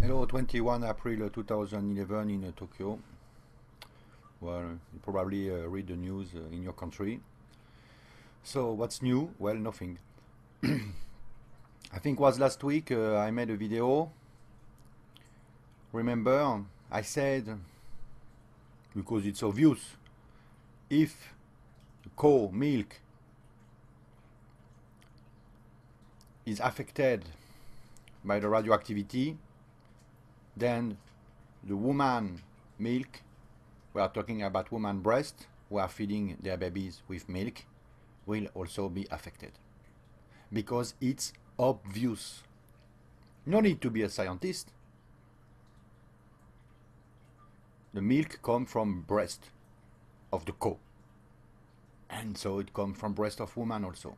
Hello, 21 April 2011 in Tokyo. Well, you probably read the news in your country. So, what's new? Well, nothing. I think it was last week I made a video. Remember, I said, because it's obvious, if cow milk is affected by the radioactivity, then the woman milk, we are talking about woman breast who are feeding their babies with milk, will also be affected. Because it's obvious. No need to be a scientist. The milk comes from breast of the cow. And so it comes from breast of woman also.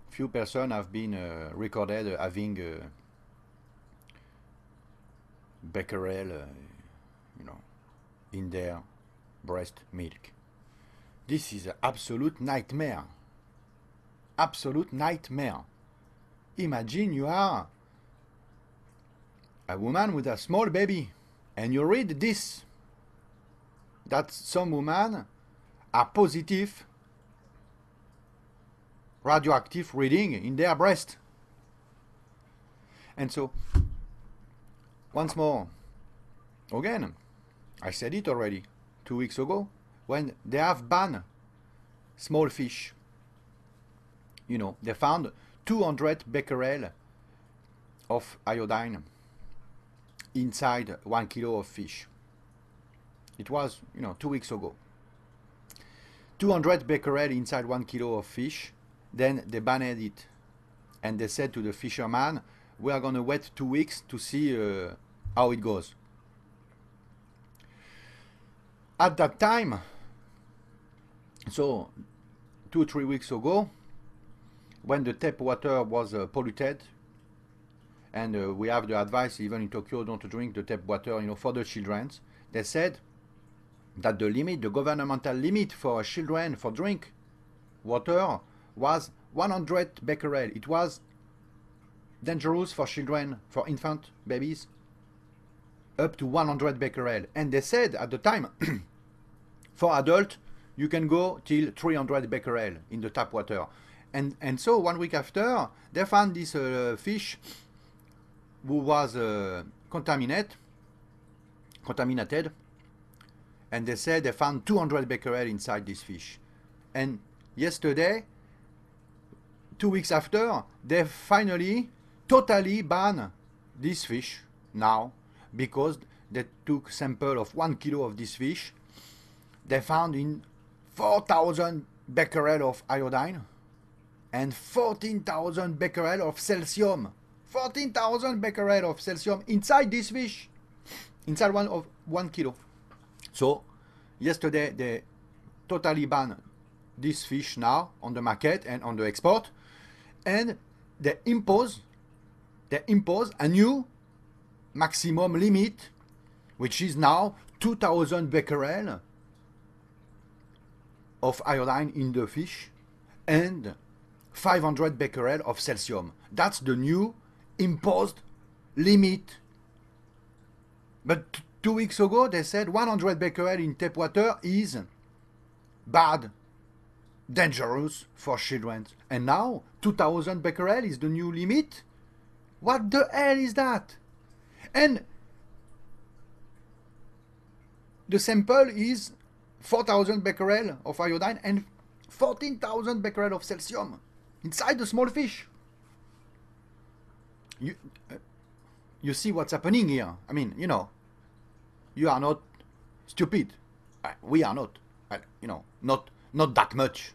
Few persons have been recorded having becquerel, in their breast milk. This is an absolute nightmare. Absolute nightmare. Imagine you are a woman with a small baby and you read this, that some women are positive radioactive reading in their breast. And so, once more, again, I said it already 2 weeks ago, when they have banned small fish. They found 200 becquerel of iodine inside 1 kilo of fish. It was, 2 weeks ago. 200 becquerel inside 1 kilo of fish. Then they banned it. And they said to the fisherman, we are going to wait 2 weeks to see how it goes. At that time, so 2-3 weeks ago, when the tap water was polluted, and we have the advice even in Tokyo don't drink the tap water, for the children, they said that the governmental limit for children for drink water was 100 becquerel. It was dangerous for children, for infant babies, up to 100 becquerel. And they said at the time, for adult, you can go till 300 becquerel in the tap water. And so 1 week after, they found this fish who was contaminated, and they said they found 200 becquerel inside this fish. And yesterday, 2 weeks after, they finally totally banned this fish now, because they took sample of 1 kilo of this fish. They found in 4,000 becquerel of iodine and 14,000 becquerel of cesium. 14,000 becquerel of cesium inside this fish, inside 1 kilo. So yesterday they totally banned this fish now on the market and on the export, and they impose a new maximum limit, which is now 2,000 becquerel of iodine in the fish and 500 becquerel of cesium. That's the new imposed limit. But 2 weeks ago they said 100 becquerel in tap water is bad, dangerous for children. And now 2,000 becquerel is the new limit? What the hell is that? And the sample is 4,000 becquerel of iodine and 14,000 becquerel of cesium inside the small fish. You see what's happening here. I mean, you are not stupid. We are not. Not that much.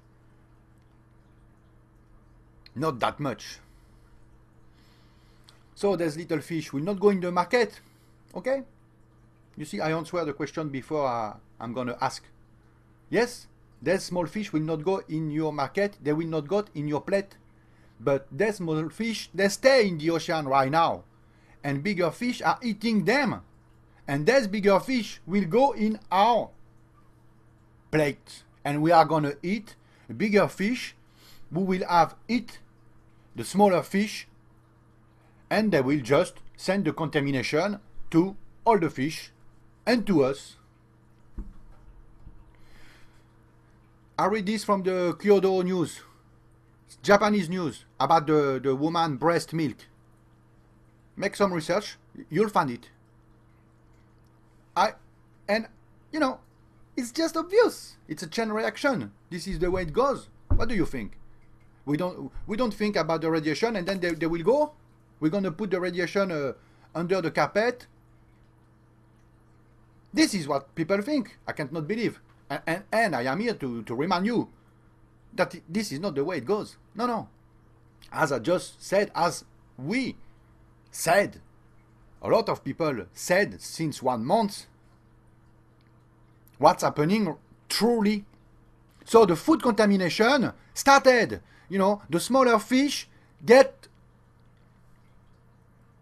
Not that much. So this little fish will not go in the market. Okay? You see, I answered the question before I'm going to ask. Yes, these small fish will not go in your market. They will not go in your plate. But these small fish, they stay in the ocean right now. And bigger fish are eating them. And these bigger fish will go in our plate. And we are going to eat bigger fish. We will have eat the smaller fish and they will just send the contamination to all the fish and to us. I read this from the Kyodo news, Japanese news, about the woman breast milk. Make some research, you'll find it. And you know, it's just obvious. It's a chain reaction. This is the way it goes. What do you think? We don't think about the radiation, and then they will go. We're gonna put the radiation under the carpet. This is what people think. I cannot believe. And I am here to remind you that this is not the way it goes. No, no. As I just said, as we said, a lot of people said since 1 month, what's happening truly. So the food contamination started. You know, the smaller fish get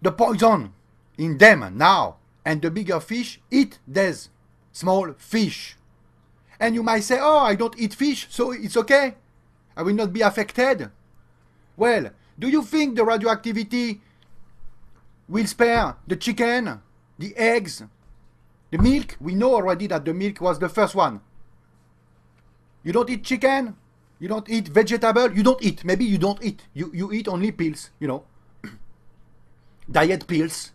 the poison in them now, and the bigger fish eat these small fish. And you might say, oh, I don't eat fish, so it's okay. I will not be affected. Well, do you think the radioactivity will spare the chicken, the eggs, the milk? We know already that the milk was the first one. You don't eat chicken? You don't eat vegetable? You don't eat. Maybe you don't eat. You eat only pills, you know. Diet pills.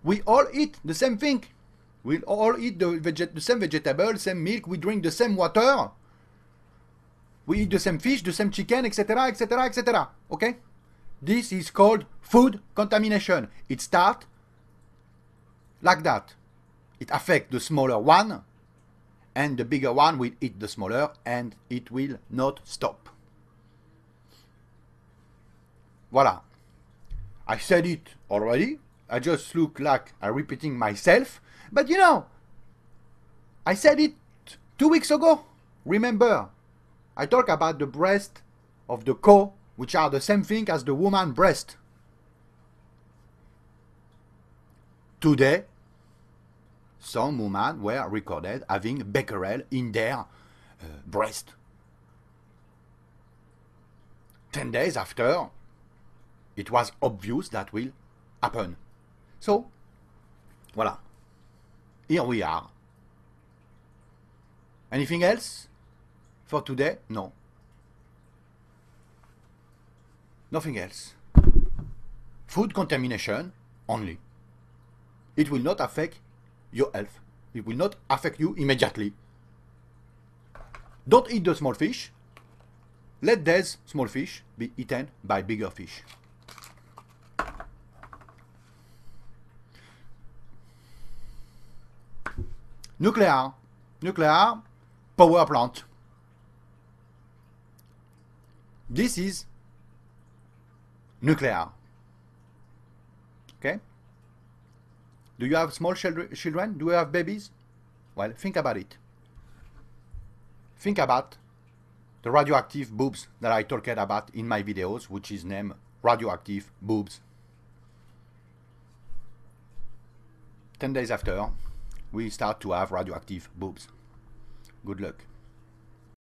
We all eat the same thing. We all eat the same vegetable, same milk. We drink the same water. We eat the same fish, the same chicken, etc., etc., etc. Okay? This is called food contamination. It starts like that. It affects the smaller one, and the bigger one will eat the smaller, and it will not stop. Voila. I said it already. I just look like I'm repeating myself. But you know, I said it 2 weeks ago. Remember, I talk about the breast of the cow, which are the same thing as the woman breast. Today, some women were recorded having becquerel in their breast. 10 days after, it was obvious that will happen. So, voila. Here we are. Anything else for today? No. Nothing else. Food contamination only. It will not affect your health. It will not affect you immediately. Don't eat the small fish. Let these small fish be eaten by bigger fish. Nuclear power plant. This is nuclear. Okay? Do you have small children? Do you have babies? Well, think about it. Think about the radioactive boobs that I talked about in my videos, which is named radioactive boobs. 10 days after, we start to have radioactive boobs. Good luck.